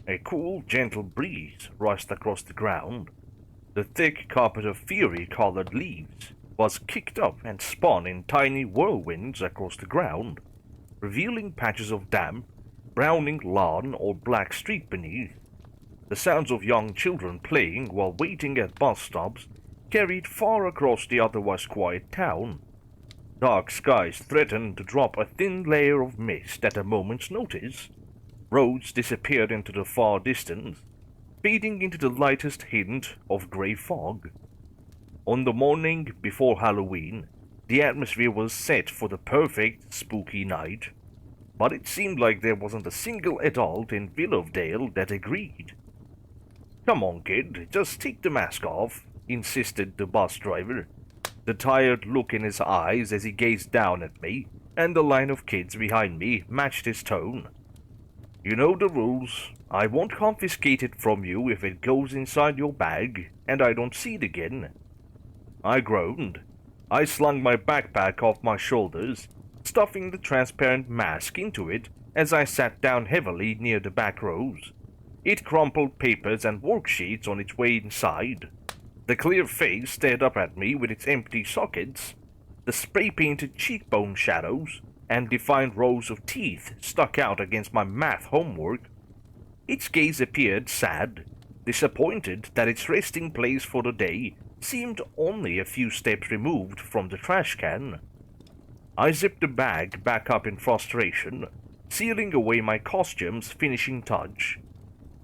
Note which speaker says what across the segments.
Speaker 1: A cool, gentle breeze rushed across the ground. The thick carpet of fury-colored leaves was kicked up and spun in tiny whirlwinds across the ground, revealing patches of damp, browning lawn or black street beneath. The sounds of young children playing while waiting at bus stops carried far across the otherwise quiet town. Dark skies threatened to drop a thin layer of mist at a moment's notice. Roads disappeared into the far distance, fading into the lightest hint of grey fog. On the morning before Halloween, the atmosphere was set for the perfect spooky night, but it seemed like there wasn't a single adult in Willowdale that agreed. "Come on, kid, just take the mask off," insisted the bus driver, the tired look in his eyes as he gazed down at me, and the line of kids behind me matched his tone. "You know the rules. I won't confiscate it from you if it goes inside your bag, and I don't see it again." I groaned. I slung my backpack off my shoulders, stuffing the transparent mask into it as I sat down heavily near the back rows. It crumpled papers and worksheets on its way inside. The clear face stared up at me with its empty sockets. The spray-painted cheekbone shadows and defined rows of teeth stuck out against my math homework. Its gaze appeared sad, disappointed that its resting place for the day seemed only a few steps removed from the trash can. I zipped the bag back up in frustration, sealing away my costume's finishing touch.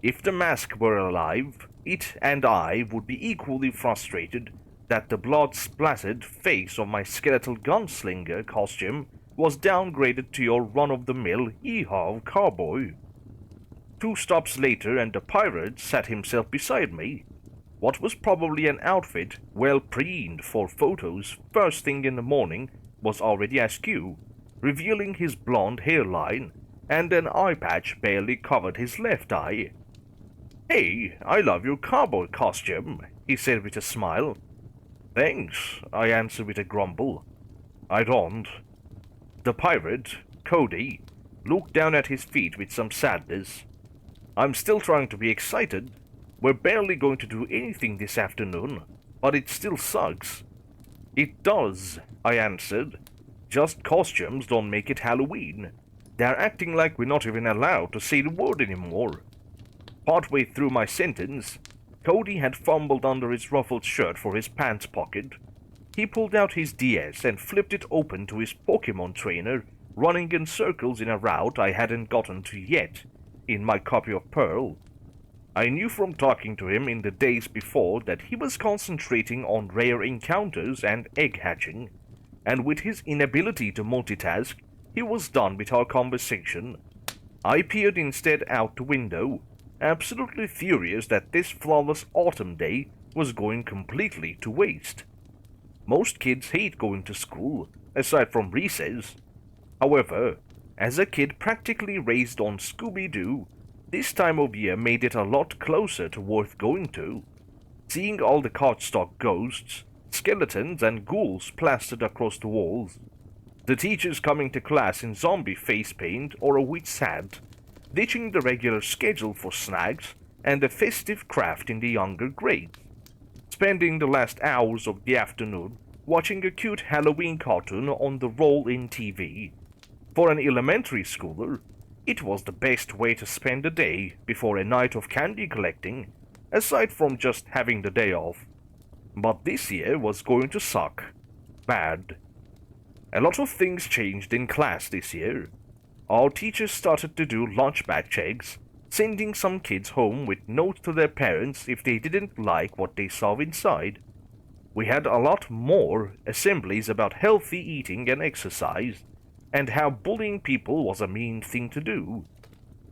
Speaker 1: If the mask were alive, it and I would be equally frustrated that the blood-splattered face of my skeletal gunslinger costume was downgraded to your run-of-the-mill yeehaw cowboy. 2 stops later and the pirate sat himself beside me. What was probably an outfit well preened for photos first thing in the morning was already askew, revealing his blonde hairline, and an eye patch barely covered his left eye. "Hey, I love your cowboy costume," he said with a smile. "Thanks," I answered with a grumble. "I don't." The pirate, Cody, looked down at his feet with some sadness. "I'm still trying to be excited. We're barely going to do anything this afternoon, but it still sucks." "It does," I answered. "Just costumes don't make it Halloween. They're acting like we're not even allowed to say the word anymore." Partway through my sentence, Cody had fumbled under his ruffled shirt for his pants pocket. He pulled out his DS and flipped it open to his Pokemon trainer, running in circles in a route I hadn't gotten to yet, in my copy of Pearl. I knew from talking to him in the days before that he was concentrating on rare encounters and egg hatching, and with his inability to multitask, he was done with our conversation. I peered instead out the window, absolutely furious that this flawless autumn day was going completely to waste. Most kids hate going to school, aside from recess. However, as a kid practically raised on Scooby-Doo, this time of year made it a lot closer to worth going to. Seeing all the cardstock ghosts, skeletons, and ghouls plastered across the walls, the teachers coming to class in zombie face paint or a witch's hat, ditching the regular schedule for snacks and the festive craft in the younger grades, spending the last hours of the afternoon watching a cute Halloween cartoon on the roll-in TV. For an elementary schooler, it was the best way to spend a day before a night of candy collecting, aside from just having the day off. But this year was going to suck. Bad. A lot of things changed in class this year. Our teachers started to do lunch bag checks, sending some kids home with notes to their parents if they didn't like what they saw inside. We had a lot more assemblies about healthy eating and exercise, and how bullying people was a mean thing to do.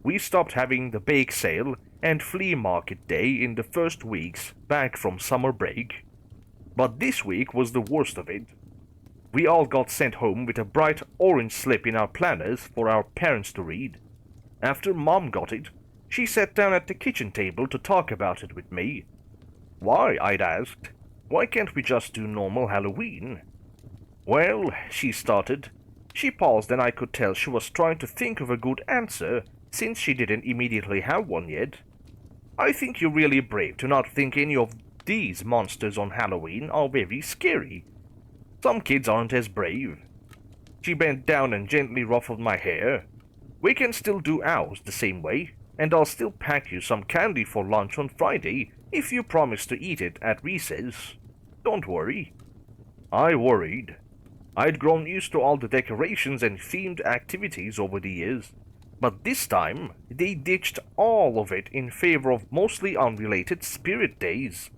Speaker 1: We stopped having the bake sale and flea market day in the first weeks back from summer break. But this week was the worst of it. We all got sent home with a bright orange slip in our planners for our parents to read. After Mom got it, she sat down at the kitchen table to talk about it with me. "Why?" I'd asked. "Why can't we just do normal Halloween?" "Well," she started. She paused and I could tell she was trying to think of a good answer, since she didn't immediately have one yet. I think you're really brave to not think any of these monsters on Halloween are very scary. Some kids aren't as brave. She bent down and gently ruffled my hair. We can still do ours the same way, and I'll still pack you some candy for lunch on Friday if you promise to eat it at recess. Don't worry. I worried. I'd grown used to all the decorations and themed activities over the years, but this time they ditched all of it in favor of mostly unrelated spirit days.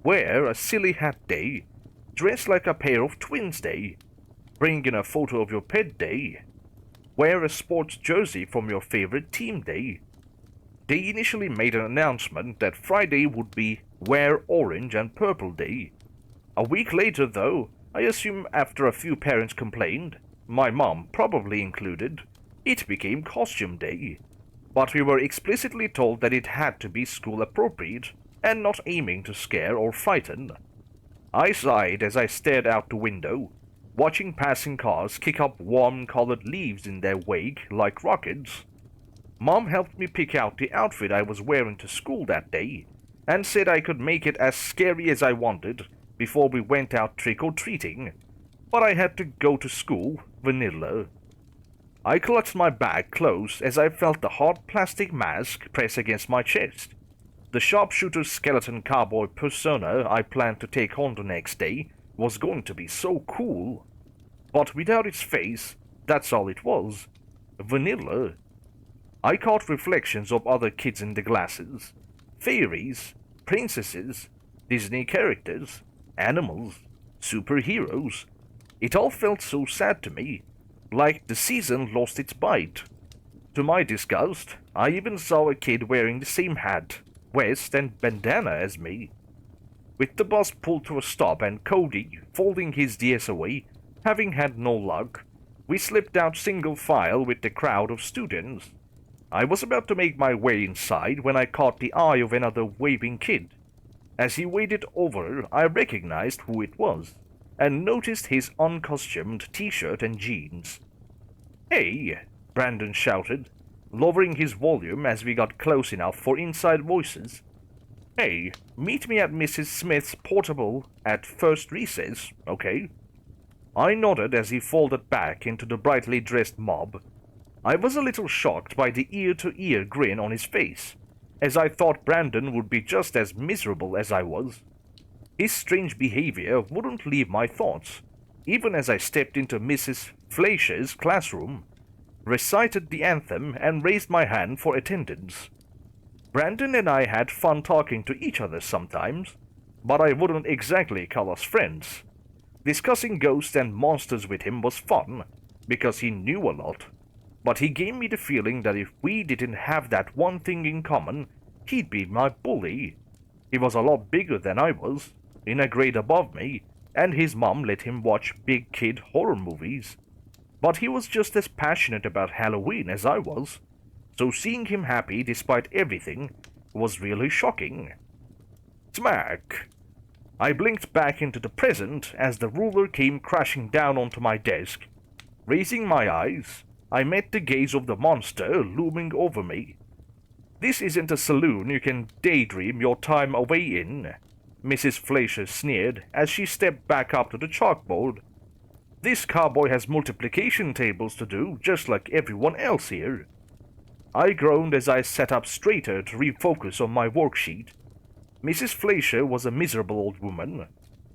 Speaker 1: Wear a silly hat day, dress like a pair of twins day, bring in a photo of your pet day, wear a sports jersey from your favorite team day. They initially made an announcement that Friday would be Wear Orange and Purple Day. A week later, though, I assume after a few parents complained, my mom probably included, it became Costume Day. But we were explicitly told that it had to be school appropriate and not aiming to scare or frighten. I sighed as I stared out the window, watching passing cars kick up warm-colored leaves in their wake like rockets. Mom helped me pick out the outfit I was wearing to school that day, and said I could make it as scary as I wanted before we went out trick-or-treating, but I had to go to school vanilla. I clutched my bag close as I felt the hard plastic mask press against my chest. The sharpshooter skeleton cowboy persona I planned to take on the next day was going to be so cool. But without its face, that's all it was. Vanilla. I caught reflections of other kids in the glasses. Fairies, princesses, Disney characters, animals, superheroes. It all felt so sad to me, like the season lost its bite. To my disgust, I even saw a kid wearing the same hat, vest, and bandana as me. With the bus pulled to a stop and Cody folding his DS away, having had no luck, we slipped out single file with the crowd of students. I was about to make my way inside when I caught the eye of another waving kid. As he waded over, I recognized who it was, and noticed his uncostumed t-shirt and jeans. "Hey!" Brandon shouted, lowering his volume as we got close enough for inside voices. "Hey, meet me at Mrs. Smith's portable at first recess, okay?" I nodded as he folded back into the brightly dressed mob. I was a little shocked by the ear-to-ear grin on his face, as I thought Brandon would be just as miserable as I was. His strange behavior wouldn't leave my thoughts, even as I stepped into Mrs. Fleischer's classroom, recited the anthem, and raised my hand for attendance. Brandon and I had fun talking to each other sometimes, but I wouldn't exactly call us friends. Discussing ghosts and monsters with him was fun, because he knew a lot, but he gave me the feeling that if we didn't have that one thing in common, he'd be my bully. He was a lot bigger than I was, in a grade above me, and his mom let him watch big kid horror movies. But he was just as passionate about Halloween as I was, so seeing him happy despite everything was really shocking. Smack! I blinked back into the present as the ruler came crashing down onto my desk. Raising my eyes, I met the gaze of the monster looming over me. "This isn't a saloon you can daydream your time away in," Mrs. Fleischer sneered as she stepped back up to the chalkboard. "This cowboy has multiplication tables to do, just like everyone else here." I groaned as I sat up straighter to refocus on my worksheet. Mrs. Fleischer was a miserable old woman.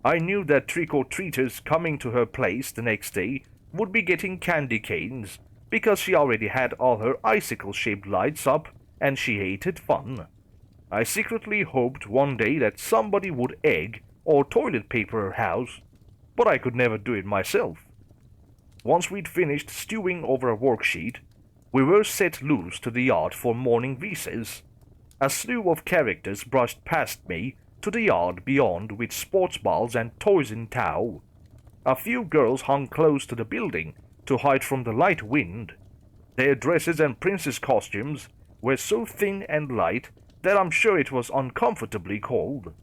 Speaker 1: I knew that trick-or-treaters coming to her place the next day would be getting candy canes, because she already had all her icicle-shaped lights up, and she hated fun. I secretly hoped one day that somebody would egg or toilet paper her house, but I could never do it myself. Once we'd finished stewing over a worksheet, we were set loose to the yard for morning recess. A slew of characters brushed past me to the yard beyond with sports balls and toys in tow. A few girls hung close to the building to hide from the light wind. Their dresses and princess costumes were so thin and light that I'm sure it was uncomfortably cold.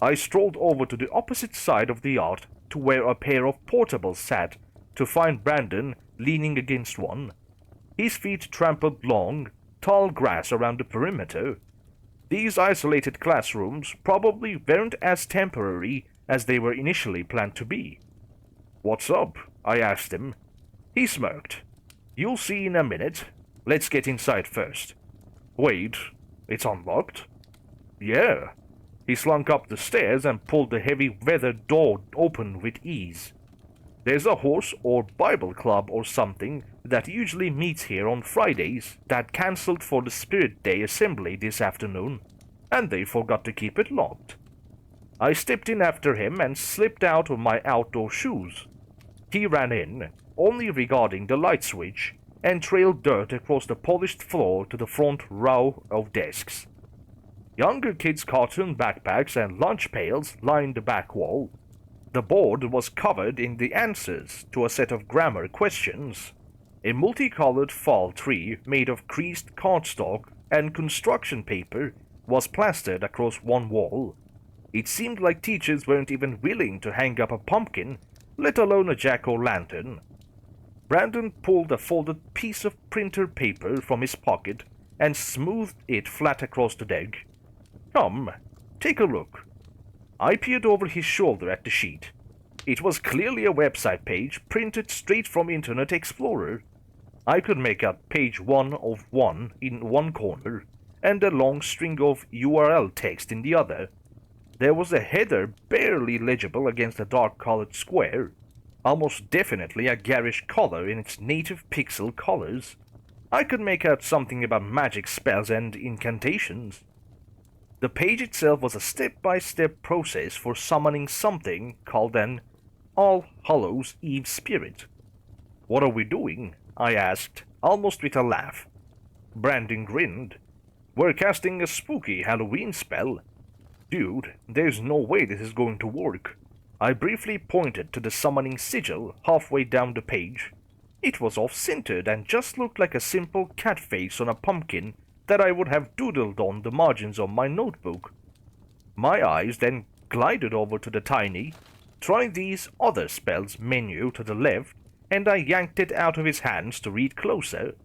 Speaker 1: I strolled over to the opposite side of the yard to where a pair of portables sat to find Brandon leaning against one. His feet trampled long, tall grass around the perimeter. These isolated classrooms probably weren't as temporary as they were initially planned to be. "What's up?" I asked him. He smirked. "You'll see in a minute. Let's get inside first." "Wait, it's unlocked?" "Yeah." He slunk up the stairs and pulled the heavy weathered door open with ease. "There's a horse or Bible club or something that usually meets here on Fridays that cancelled for the Spirit Day assembly this afternoon, and they forgot to keep it locked." I stepped in after him and slipped out of my outdoor shoes. He ran in, only regarding the light switch, and trailed dirt across the polished floor to the front row of desks. Younger kids' cartoon backpacks and lunch pails lined the back wall. The board was covered in the answers to a set of grammar questions. A multicolored fall tree made of creased cardstock and construction paper was plastered across one wall. It seemed like teachers weren't even willing to hang up a pumpkin, let alone a jack-o'-lantern. Brandon pulled a folded piece of printer paper from his pocket and smoothed it flat across the deck. "Come, take a look." I peered over his shoulder at the sheet. It was clearly a website page printed straight from Internet Explorer. I could make out page 1 of 1 in one corner, and a long string of URL text in the other. There was a header barely legible against a dark-colored square, almost definitely a garish color in its native pixel colors. I could make out something about magic spells and incantations. The page itself was a step-by-step process for summoning something called an All Hallows Eve spirit. "What are we doing?" I asked, almost with a laugh. Brandon grinned. "We're casting a spooky Halloween spell." "Dude, there's no way this is going to work." I briefly pointed to the summoning sigil halfway down the page. It was off-centered and just looked like a simple cat face on a pumpkin that I would have doodled on the margins of my notebook. My eyes then glided over to the tiny "Try these other spells" menu to the left, and I yanked it out of his hands to read closer.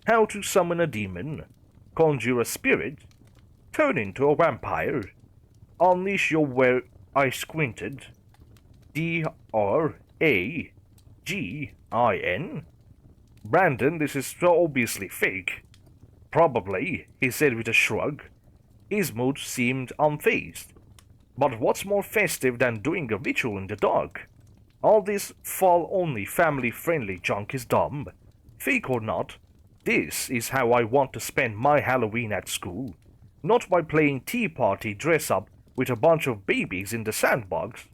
Speaker 1: "How to summon a demon, conjure a spirit, turn into a vampire, unleash your were..." I squinted. "Dragin? Brandon, this is so obviously fake." "Probably," he said with a shrug. His mood seemed unfazed. "But what's more festive than doing a ritual in the dark? All this fall-only family-friendly junk is dumb. Fake or not, this is how I want to spend my Halloween at school. Not by playing tea party dress-up with a bunch of babies in the sandbox."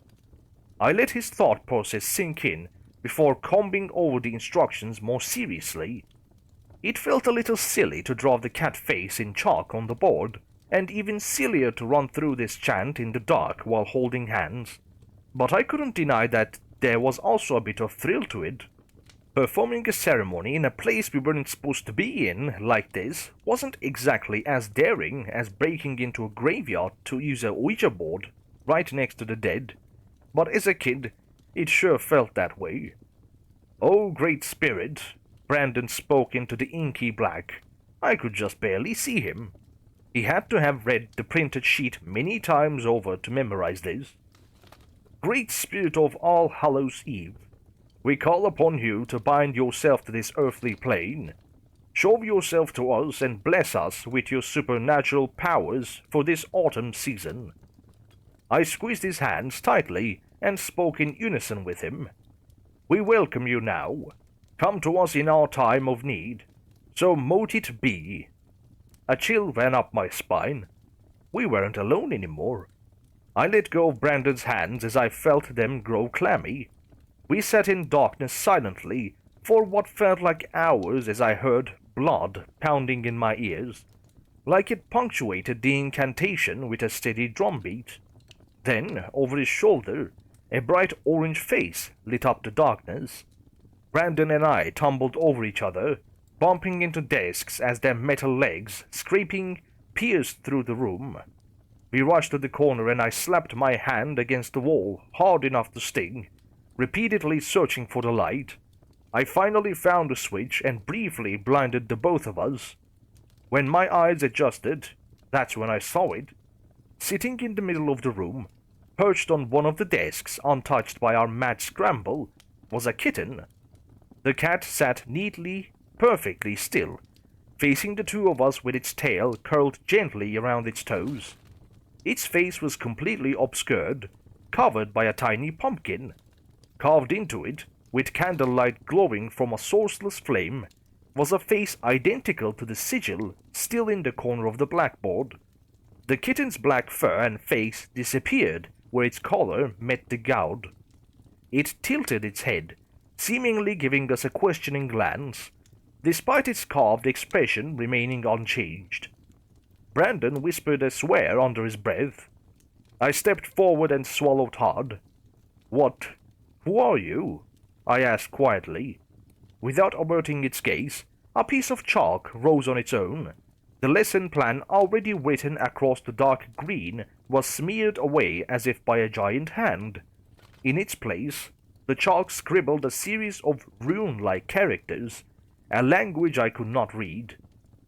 Speaker 1: I let his thought process sink in before combing over the instructions more seriously. It felt a little silly to draw the cat face in chalk on the board, and even sillier to run through this chant in the dark while holding hands. But I couldn't deny that there was also a bit of thrill to it. Performing a ceremony in a place we weren't supposed to be in like this wasn't exactly as daring as breaking into a graveyard to use a Ouija board right next to the dead, but as a kid, it sure felt that way. "Oh, great spirit," Brandon spoke into the inky black. I could just barely see him. He had to have read the printed sheet many times over to memorize this. "Great spirit of All Hallows Eve, we call upon you to bind yourself to this earthly plane. Show yourself to us and bless us with your supernatural powers for this autumn season." I squeezed his hands tightly and spoke in unison with him. "We welcome you now. Come to us in our time of need. So mote it be." A chill ran up my spine. We weren't alone anymore. I let go of Brandon's hands as I felt them grow clammy. We sat in darkness silently for what felt like hours as I heard blood pounding in my ears, like it punctuated the incantation with a steady drumbeat. Then, over his shoulder, a bright orange face lit up the darkness. Brandon and I tumbled over each other, bumping into desks as their metal legs, scraping, pierced through the room. We rushed to the corner and I slapped my hand against the wall hard enough to sting, repeatedly searching for the light. I finally found the switch and briefly blinded the both of us. When my eyes adjusted, that's when I saw it. Sitting in the middle of the room, perched on one of the desks untouched by our mad scramble, was a kitten. The cat sat neatly, perfectly still, facing the two of us with its tail curled gently around its toes. Its face was completely obscured, covered by a tiny pumpkin. Carved into it, with candlelight glowing from a sourceless flame, was a face identical to the sigil still in the corner of the blackboard. The kitten's black fur and face disappeared where its collar met the goud. It tilted its head, seemingly giving us a questioning glance, despite its carved expression remaining unchanged. Brandon whispered a swear under his breath. I stepped forward and swallowed hard. Who are you? I asked quietly. Without averting its gaze, a piece of chalk rose on its own. The lesson plan already written across the dark green was smeared away as if by a giant hand. In its place, the chalk scribbled a series of rune-like characters, a language I could not read.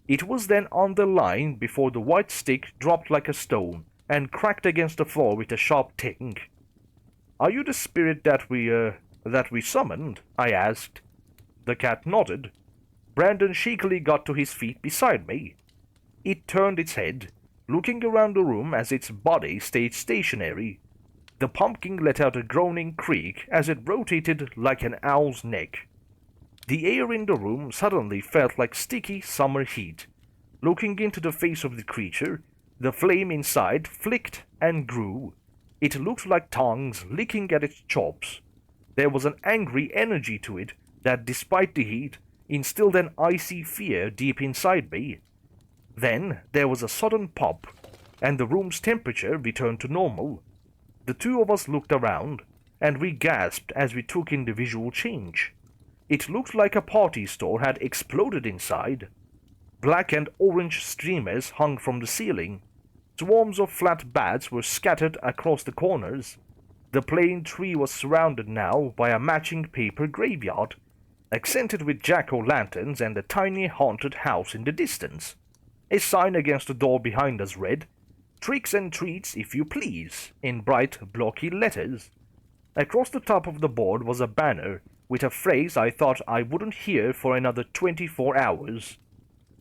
Speaker 1: It was then underlined before the white stick dropped like a stone and cracked against the floor with a sharp ting. Are you the spirit that we summoned? I asked. The cat nodded. Brandon shakily got to his feet beside me. It turned its head, looking around the room as its body stayed stationary. The pumpkin let out a groaning creak as it rotated like an owl's neck. The air in the room suddenly felt like sticky summer heat. Looking into the face of the creature, the flame inside flicked and grew. It looked like tongues licking at its chops. There was an angry energy to it that, despite the heat, instilled an icy fear deep inside me. Then there was a sudden pop, and the room's temperature returned to normal. The two of us looked around, and we gasped as we took in the visual change. It looked like a party store had exploded inside. Black and orange streamers hung from the ceiling. Swarms of flat bats were scattered across the corners. The plane tree was surrounded now by a matching paper graveyard, accented with jack-o'-lanterns and a tiny haunted house in the distance. A sign against the door behind us read, "Tricks and treats if you please," in bright, blocky letters. Across the top of the board was a banner with a phrase I thought I wouldn't hear for another 24 hours.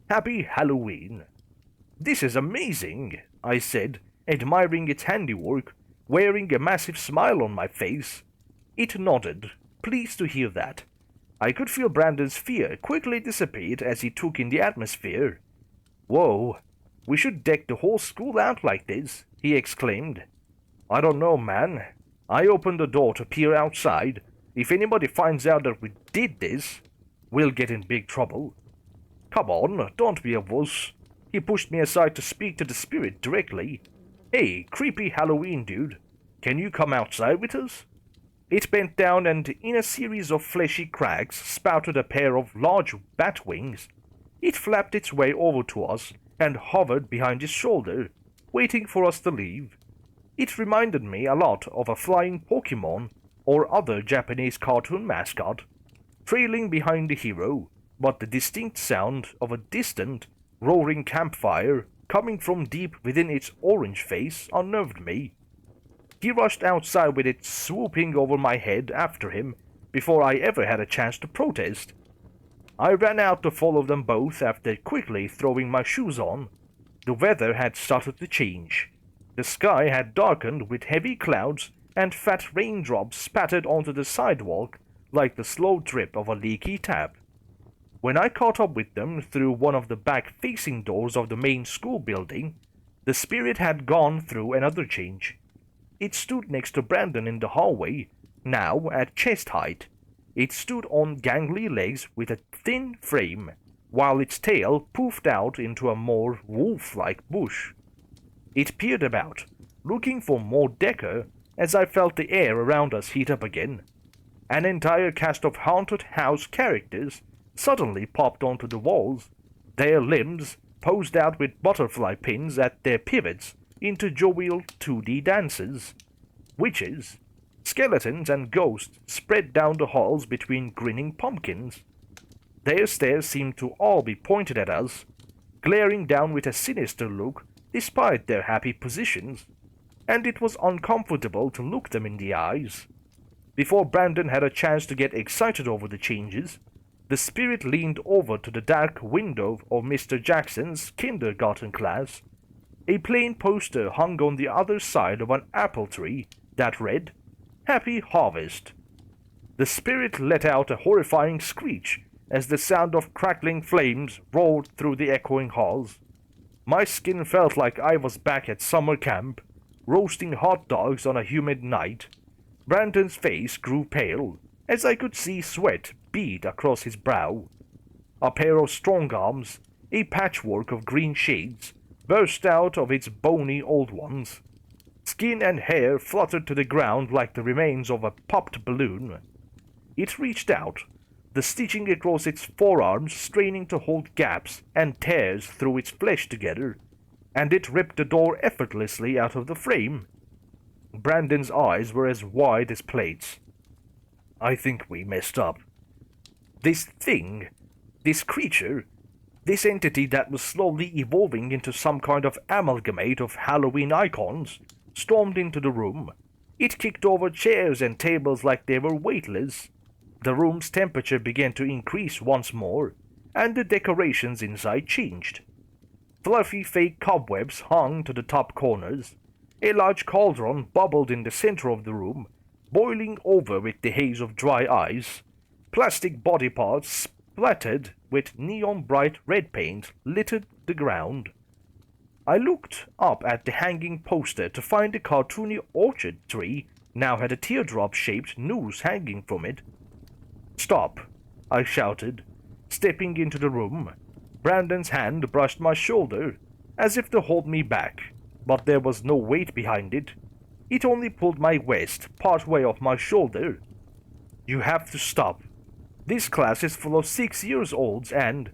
Speaker 1: Happy Halloween. This is amazing, I said, admiring its handiwork, wearing a massive smile on my face. It nodded, pleased to hear that. I could feel Brandon's fear quickly dissipate as he took in the atmosphere. Whoa, we should deck the whole school out like this, he exclaimed. I don't know, man. I opened the door to peer outside. If anybody finds out that we did this, we'll get in big trouble. Come on, don't be a wuss. He pushed me aside to speak to the spirit directly. Hey, creepy Halloween dude, can you come outside with us? It bent down and in a series of fleshy cracks spouted a pair of large bat wings. It flapped its way over to us and hovered behind his shoulder, waiting for us to leave. It reminded me a lot of a flying Pokemon or other Japanese cartoon mascot, trailing behind the hero, but the distinct sound of a distant, roaring campfire coming from deep within its orange face unnerved me. He rushed outside with it swooping over my head after him before I ever had a chance to protest. I ran out to follow them both after quickly throwing my shoes on. The weather had started to change. The sky had darkened with heavy clouds and fat raindrops spattered onto the sidewalk like the slow drip of a leaky tap. When I caught up with them through one of the back-facing doors of the main school building, the spirit had gone through another change. It stood next to Brandon in the hallway, now at chest height. It stood on gangly legs with a thin frame, while its tail poofed out into a more wolf-like bush. It peered about, looking for more decor, as I felt the air around us heat up again. An entire cast of haunted house characters suddenly popped onto the walls, their limbs posed out with butterfly pins at their pivots into jovial 2D dances. Witches, Skeletons and ghosts spread down the halls between grinning pumpkins. Their stares seemed to all be pointed at us, glaring down with a sinister look despite their happy positions, and it was uncomfortable to look them in the eyes. Before Brandon had a chance to get excited over the changes, the spirit leaned over to the dark window of Mr. Jackson's kindergarten class. A plain poster hung on the other side of an apple tree that read, "Happy Harvest." The spirit let out a horrifying screech as the sound of crackling flames roared through the echoing halls. My skin felt like I was back at summer camp, roasting hot dogs on a humid night. Brandon's face grew pale, as I could see sweat bead across his brow. A pair of strong arms, a patchwork of green shades, burst out of its bony old ones. Skin and hair fluttered to the ground like the remains of a popped balloon. It reached out, the stitching across its forearms straining to hold gaps and tears through its flesh together, and it ripped the door effortlessly out of the frame. Brandon's eyes were as wide as plates. "I think we messed up. This thing, this creature, this entity that was slowly evolving into some kind of amalgamate of Halloween icons, stormed into the room. It kicked over chairs and tables like they were weightless. The room's temperature began to increase once more, and the decorations inside changed. Fluffy fake cobwebs hung to the top corners. A large cauldron bubbled in the center of the room, boiling over with the haze of dry ice. Plastic body parts splattered with neon-bright red paint littered the ground. I looked up at the hanging poster to find the cartoony orchard tree now had a teardrop-shaped noose hanging from it. "Stop!" I shouted, stepping into the room. Brandon's hand brushed my shoulder, as if to hold me back, but there was no weight behind it. It only pulled my waist part way off my shoulder. "You have to stop. This class is full of 6-year-olds and...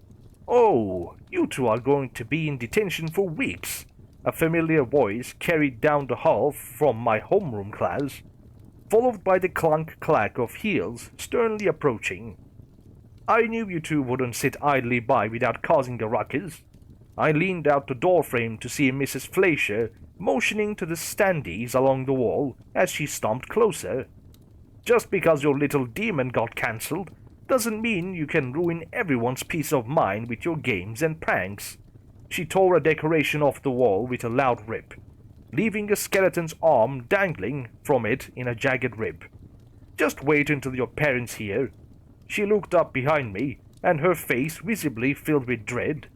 Speaker 1: Oh, you two are going to be in detention for weeks," a familiar voice carried down the hall from my homeroom class, followed by the clunk-clack of heels sternly approaching. I knew you two wouldn't sit idly by without causing a ruckus. I leaned out the doorframe to see Mrs. Fleischer motioning to the standees along the wall as she stomped closer. "Just because your little demon got cancelled doesn't mean you can ruin everyone's peace of mind with your games and pranks." She tore a decoration off the wall with a loud rip, leaving a skeleton's arm dangling from it in a jagged rip. "Just wait until your parents hear." She looked up behind me, and her face visibly filled with dread.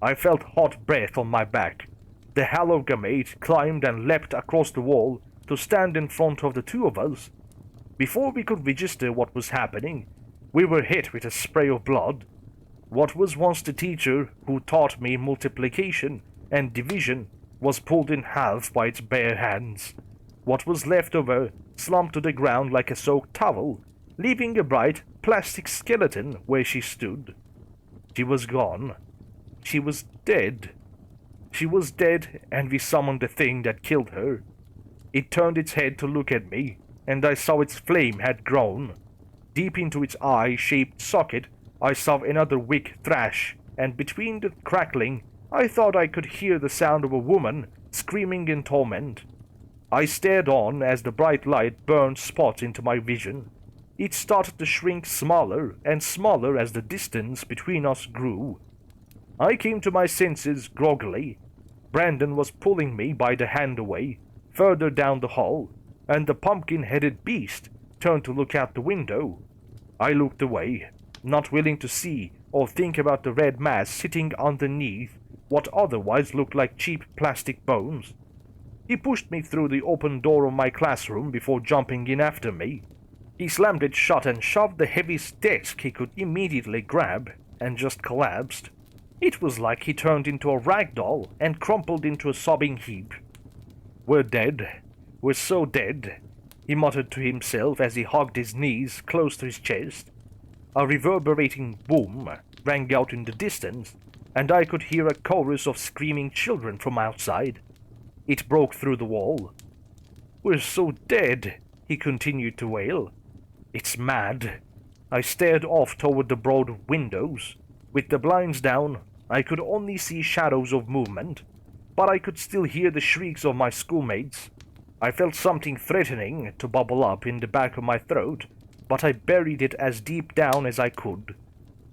Speaker 1: I felt hot breath on my back. The Hallowgamate climbed and leapt across the wall to stand in front of the two of us. Before we could register what was happening, we were hit with a spray of blood. What was once the teacher who taught me multiplication and division was pulled in half by its bare hands. What was left of her slumped to the ground like a soaked towel, leaving a bright plastic skeleton where she stood. She was gone. She was dead. She was dead, and we summoned the thing that killed her. It turned its head to look at me, and I saw its flame had grown. Deep into its eye-shaped socket, I saw another wick thrash, and between the crackling, I thought I could hear the sound of a woman screaming in torment. I stared on as the bright light burned spots into my vision. It started to shrink smaller and smaller as the distance between us grew. I came to my senses groggily. Brandon was pulling me by the hand away, further down the hall, and the pumpkin-headed beast turned to look out the window. I looked away, not willing to see or think about the red mass sitting underneath what otherwise looked like cheap plastic bones. He pushed me through the open door of my classroom before jumping in after me. He slammed it shut and shoved the heaviest desk he could immediately grab, and just collapsed. It was like he turned into a rag doll and crumpled into a sobbing heap. "We're dead. We're so dead," he muttered to himself as he hugged his knees close to his chest. A reverberating boom rang out in the distance, and I could hear a chorus of screaming children from outside. It broke through the wall. "We're so dead," he continued to wail. "It's mad." I stared off toward the broad windows. With the blinds down, I could only see shadows of movement, but I could still hear the shrieks of my schoolmates. I felt something threatening to bubble up in the back of my throat, but I buried it as deep down as I could.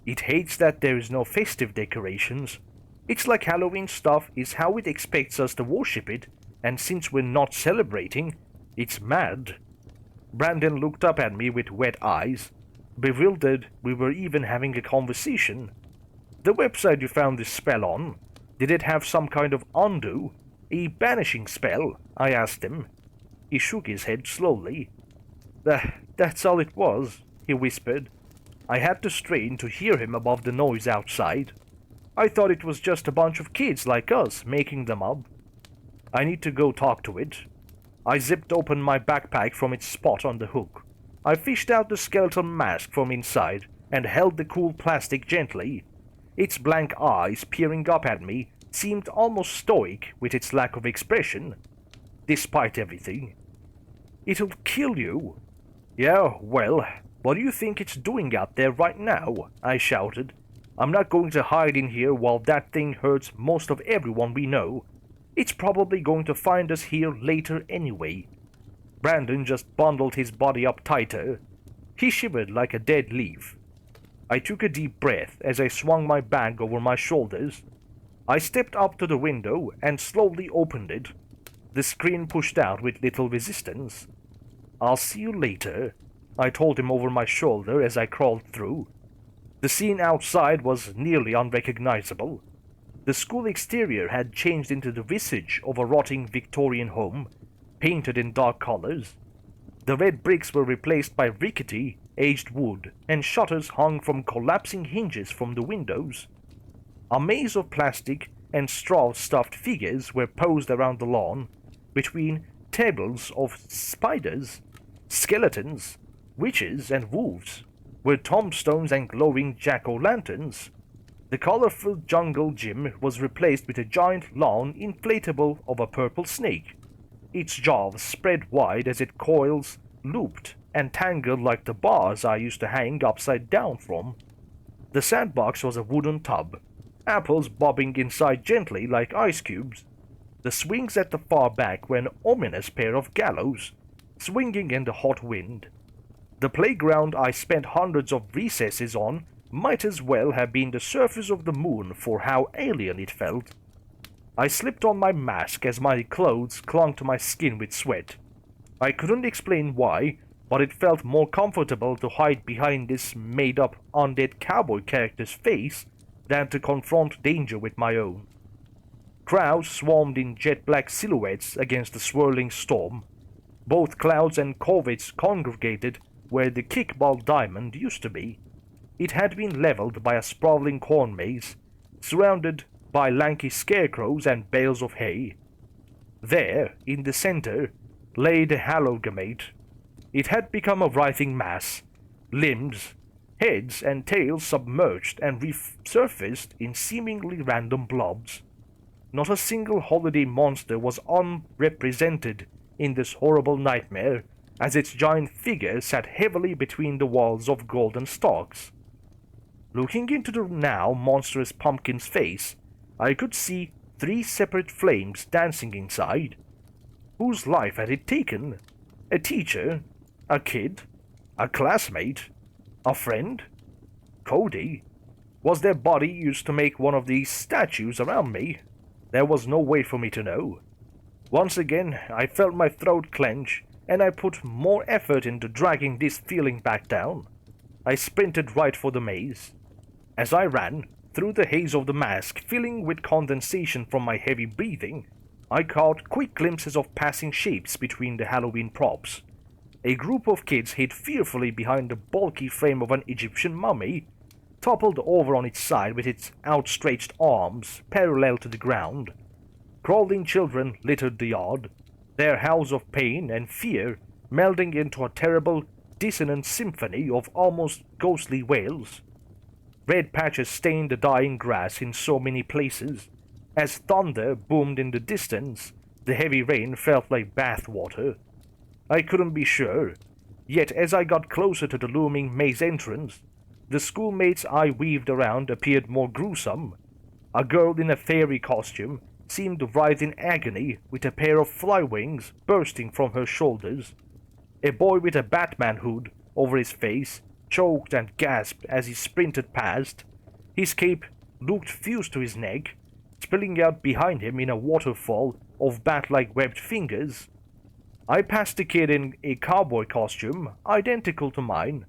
Speaker 1: It hates that there is no festive decorations. It's like Halloween stuff is how it expects us to worship it, and since we're not celebrating, it's mad. Brandon looked up at me with wet eyes, bewildered we were even having a conversation. "The website you found this spell on, did it have some kind of undo? A banishing spell?" I asked him. He shook his head slowly. That's all it was," he whispered. I had to strain to hear him above the noise outside. I thought it was just a bunch of kids like us making them up. "I need to go talk to it." I zipped open my backpack from its spot on the hook. I fished out the skeleton mask from inside and held the cool plastic gently. Its blank eyes peering up at me seemed almost stoic with its lack of expression, despite everything. "It'll kill you." "Yeah, well, what do you think it's doing out there right now?" I shouted. "I'm not going to hide in here while that thing hurts most of everyone we know. It's probably going to find us here later anyway." Brandon just bundled his body up tighter. He shivered like a dead leaf. I took a deep breath as I swung my bag over my shoulders. I stepped up to the window and slowly opened it. The screen pushed out with little resistance. "I'll see you later," I told him over my shoulder as I crawled through. The scene outside was nearly unrecognizable. The school exterior had changed into the visage of a rotting Victorian home, painted in dark colors. The red bricks were replaced by rickety, aged wood, and shutters hung from collapsing hinges from the windows. A maze of plastic and straw-stuffed figures were posed around the lawn, between tables of spiders, skeletons, witches, and wolves, were tombstones and glowing jack-o'-lanterns. The colorful jungle gym was replaced with a giant lawn inflatable of a purple snake, its jaws spread wide as it coils, looped, and tangled like the bars I used to hang upside down from. The sandbox was a wooden tub, apples bobbing inside gently like ice cubes. The swings at the far back were an ominous pair of gallows, swinging in the hot wind. The playground I spent hundreds of recesses on might as well have been the surface of the moon for how alien it felt. I slipped on my mask as my clothes clung to my skin with sweat. I couldn't explain why, but it felt more comfortable to hide behind this made-up undead cowboy character's face than to confront danger with my own. Crowds swarmed in jet-black silhouettes against the swirling storm. Both clouds and corvids congregated where the kickball diamond used to be. It had been leveled by a sprawling corn maze, surrounded by lanky scarecrows and bales of hay. There, in the center, lay the amalgamate. It had become a writhing mass, limbs, heads, and tails submerged and resurfaced in seemingly random blobs. Not a single holiday monster was unrepresented in this horrible nightmare, as its giant figure sat heavily between the walls of golden stalks. Looking into the now monstrous pumpkin's face, I could see 3 separate flames dancing inside. Whose life had it taken? A teacher? A kid? A classmate? A friend? Cody? Was their body used to make one of these statues around me? There was no way for me to know. Once again, I felt my throat clench, and I put more effort into dragging this feeling back down. I sprinted right for the maze. As I ran, through the haze of the mask filling with condensation from my heavy breathing, I caught quick glimpses of passing shapes between the Halloween props. A group of kids hid fearfully behind the bulky frame of an Egyptian mummy, toppled over on its side with its outstretched arms parallel to the ground. Crawling children littered the yard, their howls of pain and fear melding into a terrible, dissonant symphony of almost ghostly wails. Red patches stained the dying grass in so many places. As thunder boomed in the distance, the heavy rain felt like bath water. I couldn't be sure, yet as I got closer to the looming maze entrance, the schoolmates I weaved around appeared more gruesome. A girl in a fairy costume seemed to writhe in agony with a pair of fly wings bursting from her shoulders. A boy with a Batman hood over his face choked and gasped as he sprinted past. His cape looked fused to his neck, spilling out behind him in a waterfall of bat-like webbed fingers. I passed the kid in a cowboy costume identical to mine.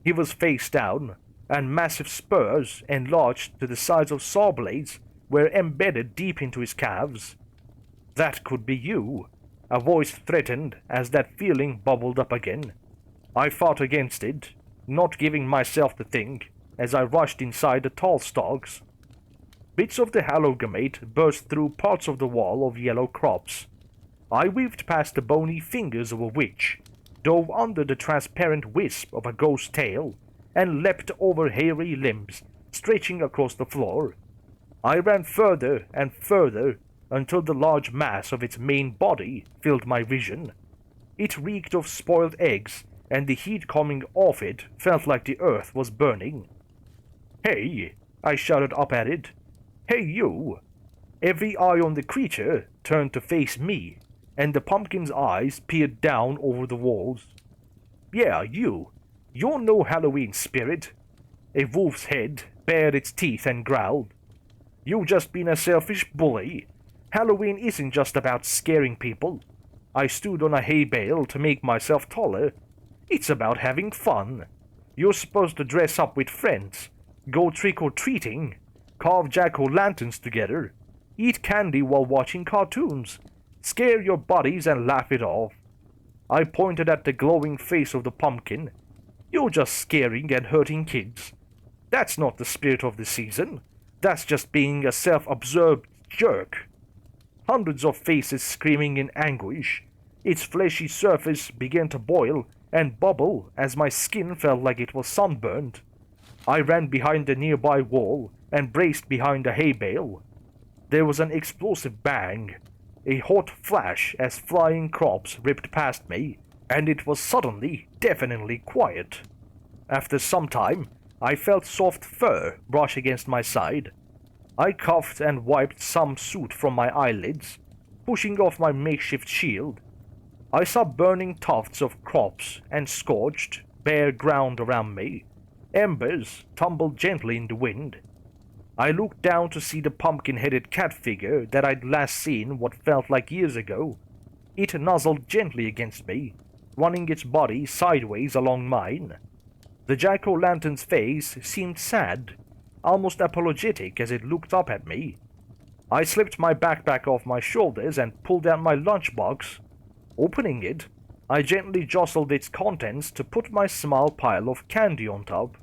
Speaker 1: He was face down, and massive spurs enlarged to the size of saw blades were embedded deep into his calves. "That could be you," a voice threatened as that feeling bubbled up again. I fought against it, not giving myself the think, as I rushed inside the tall stalks. Bits of the halogamate burst through parts of the wall of yellow crops. I weaved past the bony fingers of a witch, dove under the transparent wisp of a ghost tail, and leapt over hairy limbs stretching across the floor. I ran further and further until the large mass of its main body filled my vision. It reeked of spoiled eggs, and the heat coming off it felt like the earth was burning. "Hey!" I shouted up at it. "Hey, you!" Every eye on the creature turned to face me, and the pumpkin's eyes peered down over the walls. "Yeah, you! You're no Halloween spirit!" A wolf's head bared its teeth and growled. "You've just been a selfish bully. Halloween isn't just about scaring people. I stood on a hay bale to make myself taller. It's about having fun. You're supposed to dress up with friends, go trick-or-treating, carve jack-o'-lanterns together, eat candy while watching cartoons, scare your buddies and laugh it off." I pointed at the glowing face of the pumpkin. "You're just scaring and hurting kids. That's not the spirit of the season. That's just being a self-absorbed jerk." Hundreds of faces screaming in anguish. Its fleshy surface began to boil and bubble as my skin felt like it was sunburned. I ran behind the nearby wall and braced behind the hay bale. There was an explosive bang, a hot flash as flying crops ripped past me, and it was suddenly deafeningly quiet. After some time, I felt soft fur brush against my side. I coughed and wiped some soot from my eyelids, pushing off my makeshift shield. I saw burning tufts of crops and scorched, bare ground around me. Embers tumbled gently in the wind. I looked down to see the pumpkin-headed cat figure that I'd last seen what felt like years ago. It nuzzled gently against me, running its body sideways along mine. The jack-o'-lantern's face seemed sad, almost apologetic as it looked up at me. I slipped my backpack off my shoulders and pulled out my lunchbox. Opening it, I gently jostled its contents to put my small pile of candy on top.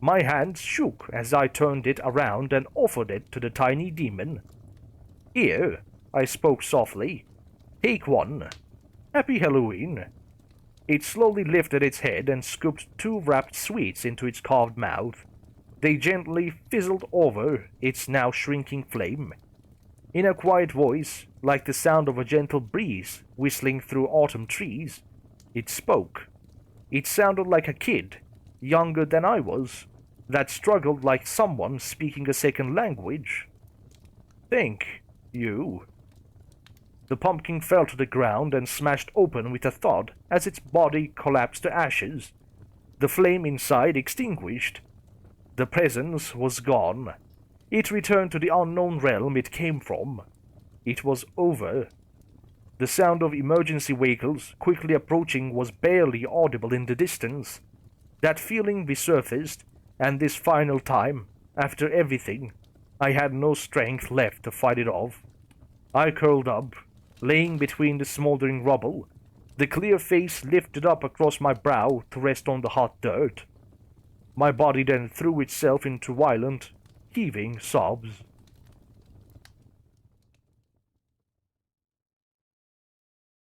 Speaker 1: My hands shook as I turned it around and offered it to the tiny demon. "Here," I spoke softly. "Take one. Happy Halloween." It slowly lifted its head and scooped 2 wrapped sweets into its carved mouth. They gently fizzled over its now shrinking flame. In a quiet voice, like the sound of a gentle breeze whistling through autumn trees, it spoke. It sounded like a kid, younger than I was, that struggled like someone speaking a second language. "Thank you." The pumpkin fell to the ground and smashed open with a thud as its body collapsed to ashes. The flame inside extinguished. The presence was gone. It returned to the unknown realm it came from. It was over. The sound of emergency vehicles quickly approaching was barely audible in the distance. That feeling resurfaced, and this final time, after everything, I had no strength left to fight it off. I curled up, laying between the smoldering rubble, the clear face lifted up across my brow to rest on the hot dirt. My body then threw itself into violent, heaving sobs.